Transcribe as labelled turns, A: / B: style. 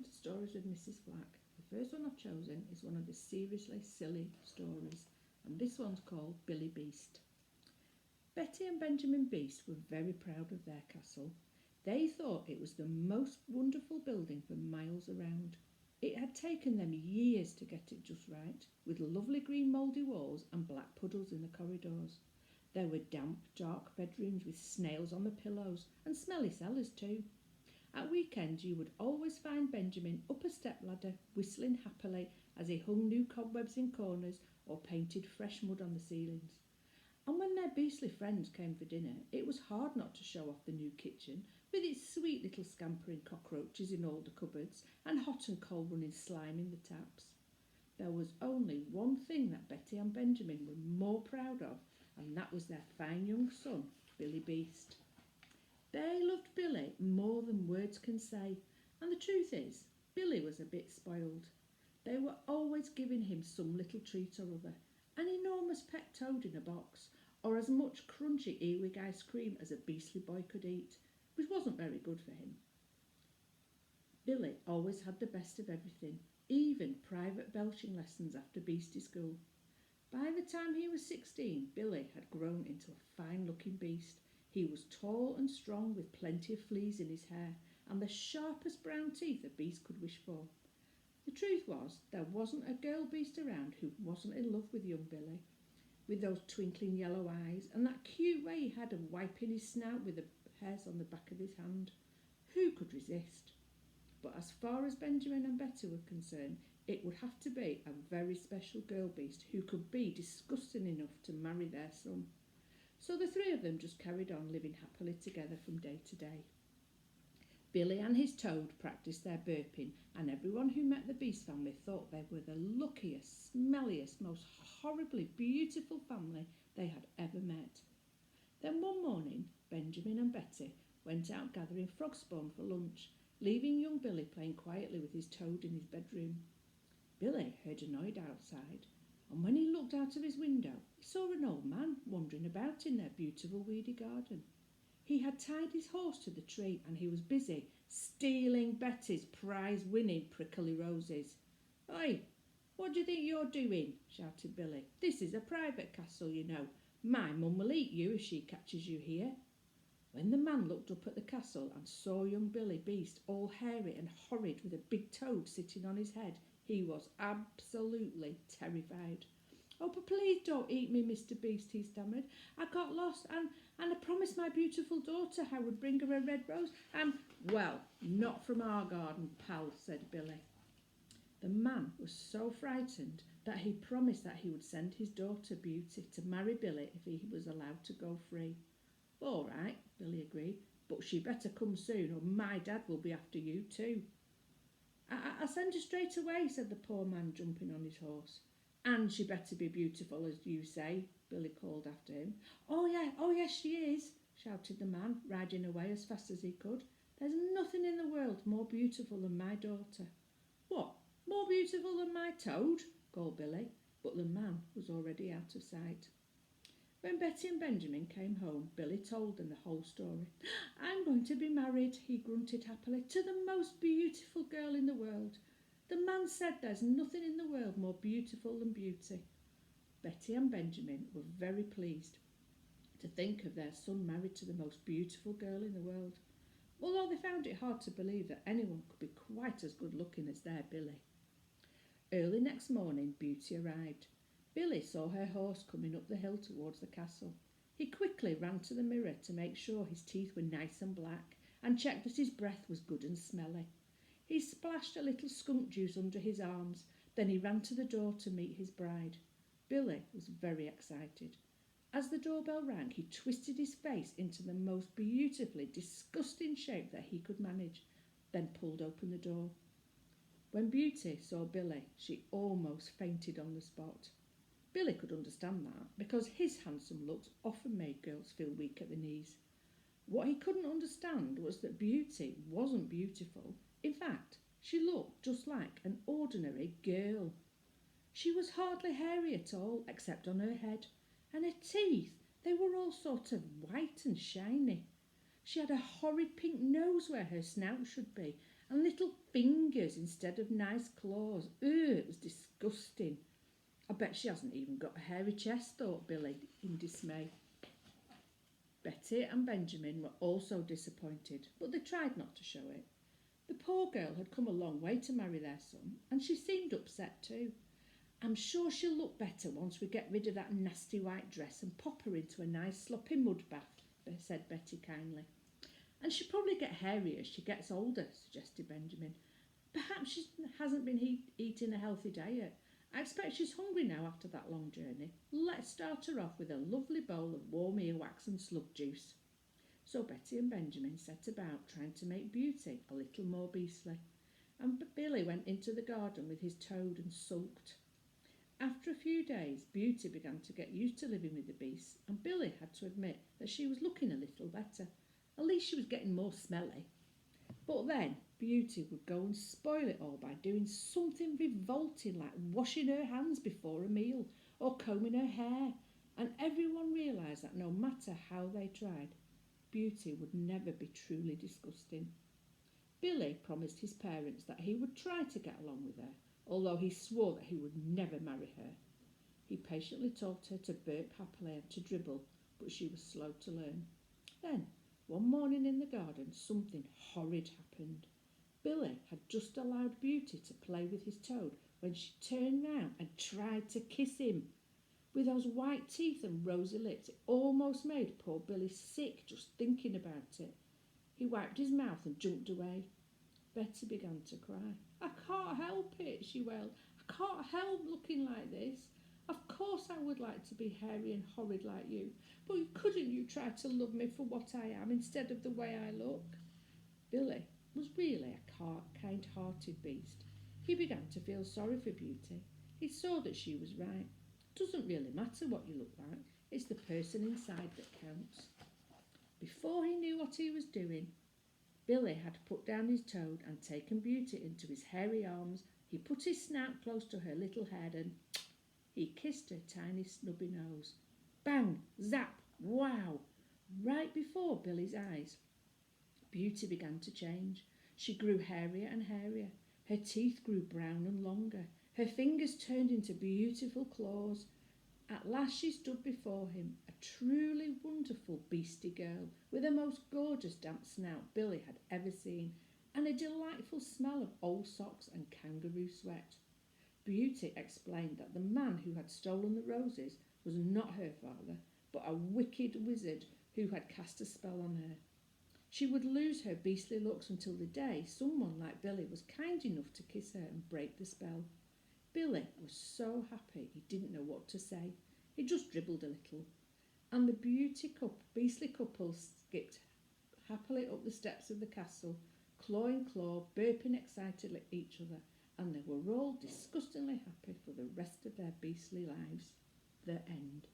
A: to Stories with Mrs Flack. The first one I've chosen is one of the seriously silly stories, and this one's called Billy Beast. Betty and Benjamin Beast were very proud of their castle. They thought it was the most wonderful building for miles around. It had taken them years to get it just right, with lovely green mouldy walls and black puddles in the corridors. There were damp, dark bedrooms with snails on the pillows, and smelly cellars too. At weekends you would always find Benjamin up a stepladder, whistling happily as he hung new cobwebs in corners or painted fresh mud on the ceilings. And when their beastly friends came for dinner, it was hard not to show off the new kitchen, with its sweet little scampering cockroaches in all the cupboards and hot and cold running slime in the taps. There was only one thing that Betty and Benjamin were more proud of, and that was their fine young son, Billy Beast. They loved Billy more than words can say, and the truth is, Billy was a bit spoiled. They were always giving him some little treat or other, an enormous pet toad in a box, or as much crunchy earwig ice cream as a beastly boy could eat, which wasn't very good for him. Billy always had the best of everything, even private belching lessons after beastie school. By the time he was 16, Billy had grown into a fine-looking beast. He was tall and strong with plenty of fleas in his hair and the sharpest brown teeth a beast could wish for. The truth was, there wasn't a girl beast around who wasn't in love with young Billy, with those twinkling yellow eyes and that cute way he had of wiping his snout with the hairs on the back of his hand. Who could resist? But as far as Benjamin and Betty were concerned, it would have to be a very special girl beast who could be disgusting enough to marry their son. So the three of them just carried on living happily together from day to day. Billy and his toad practised their burping, and everyone who met the Beast family thought they were the luckiest, smelliest, most horribly beautiful family they had ever met. Then one morning, Benjamin and Betty went out gathering frog spawn for lunch, leaving young Billy playing quietly with his toad in his bedroom. Billy heard a noise outside, and when he looked out of his window, he saw an old man wandering about in their beautiful weedy garden. He had tied his horse to the tree, and he was busy stealing Betty's prize-winning prickly roses. "Oi, what do you think you're doing?" shouted Billy. "This is a private castle, you know. My mum will eat you if she catches you here." When the man looked up at the castle and saw young Billy Beast all hairy and horrid with a big toad sitting on his head, he was absolutely terrified. "Oh, but please don't eat me, Mr. Beast," he stammered. "I got lost and I promised my beautiful daughter I would bring her a red rose and—" "Well, not from our garden, pal," said Billy. The man was so frightened that he promised that he would send his daughter Beauty to marry Billy if he was allowed to go free. "All right," Billy agreed, "but she better come soon or my dad will be after you too." I'll send her straight away," said the poor man, jumping on his horse. "And she better be beautiful, as you say," Billy called after him. Oh yes, she is," shouted the man, riding away as fast as he could. "There's nothing in the world more beautiful than my daughter." "What, more beautiful than my toad?" called Billy, but the man was already out of sight. When Betty and Benjamin came home, Billy told them the whole story. "I'm going to be married," he grunted happily, "to the most beautiful girl in the world. The man said there's nothing in the world more beautiful than Beauty." Betty and Benjamin were very pleased to think of their son married to the most beautiful girl in the world, although they found it hard to believe that anyone could be quite as good looking as their Billy. Early next morning, Beauty arrived. Billy saw her horse coming up the hill towards the castle. He quickly ran to the mirror to make sure his teeth were nice and black and checked that his breath was good and smelly. He splashed a little skunk juice under his arms, then he ran to the door to meet his bride. Billy was very excited. As the doorbell rang, he twisted his face into the most beautifully disgusting shape that he could manage, then pulled open the door. When Beauty saw Billy, she almost fainted on the spot. Billy could understand that, because his handsome looks often made girls feel weak at the knees. What he couldn't understand was that Beauty wasn't beautiful. In fact, she looked just like an ordinary girl. She was hardly hairy at all, except on her head, and her teeth, they were all sort of white and shiny. She had a horrid pink nose where her snout should be, and little fingers instead of nice claws. Ugh, it was disgusting. I bet she hasn't even got a hairy chest, thought Billy in dismay. Betty and Benjamin were also disappointed, but they tried not to show it. The poor girl had come a long way to marry their son, and she seemed upset too. I'm sure she'll look better once we get rid of that nasty white dress and pop her into a nice sloppy mud bath, said Betty kindly. And she'll probably get hairy as she gets older, suggested Benjamin. Perhaps she hasn't been eating a healthy diet. I expect she's hungry now after that long journey. Let's start her off with a lovely bowl of warm earwax and slug juice. So Betty and Benjamin set about trying to make Beauty a little more beastly, and Billy went into the garden with his toad and sulked. After a few days, Beauty began to get used to living with the beasts, and Billy had to admit that she was looking a little better. At least she was getting more smelly. But then Beauty would go and spoil it all by doing something revolting like washing her hands before a meal or combing her hair, and everyone realised that no matter how they tried, Beauty would never be truly disgusting. Billy promised his parents that he would try to get along with her, although he swore that he would never marry her. He patiently taught her to burp happily and to dribble, but she was slow to learn. Then, one morning in the garden, something horrid happened. Billy had just allowed Beauty to play with his toad when she turned round and tried to kiss him. With those white teeth and rosy lips, it almost made poor Billy sick just thinking about it. He wiped his mouth and jumped away. Betty began to cry. I can't help it, she wailed. I can't help looking like this. Of course I would like to be hairy and horrid like you, but couldn't you try to love me for what I am instead of the way I look? Billy was really a kind-hearted beast. He began to feel sorry for Beauty. He saw that she was right. It doesn't really matter what you look like. It's the person inside that counts. Before he knew what he was doing, Billy had put down his toad and taken Beauty into his hairy arms. He put his snout close to her little head and he kissed her tiny snubby nose. Bang! Zap! Wow! Right before Billy's eyes, Beauty began to change. She grew hairier and hairier. Her teeth grew brown and longer. Her fingers turned into beautiful claws. At last she stood before him, a truly wonderful beastie girl, with the most gorgeous damp snout Billy had ever seen, and a delightful smell of old socks and kangaroo sweat. Beauty explained that the man who had stolen the roses was not her father, but a wicked wizard who had cast a spell on her. She would lose her beastly looks until the day someone like Billy was kind enough to kiss her and break the spell. Billy was so happy he didn't know what to say. He just dribbled a little. And the beastly couple skipped happily up the steps of the castle, claw in claw, burping excitedly at each other, and they were all disgustingly happy for the rest of their beastly lives. The end.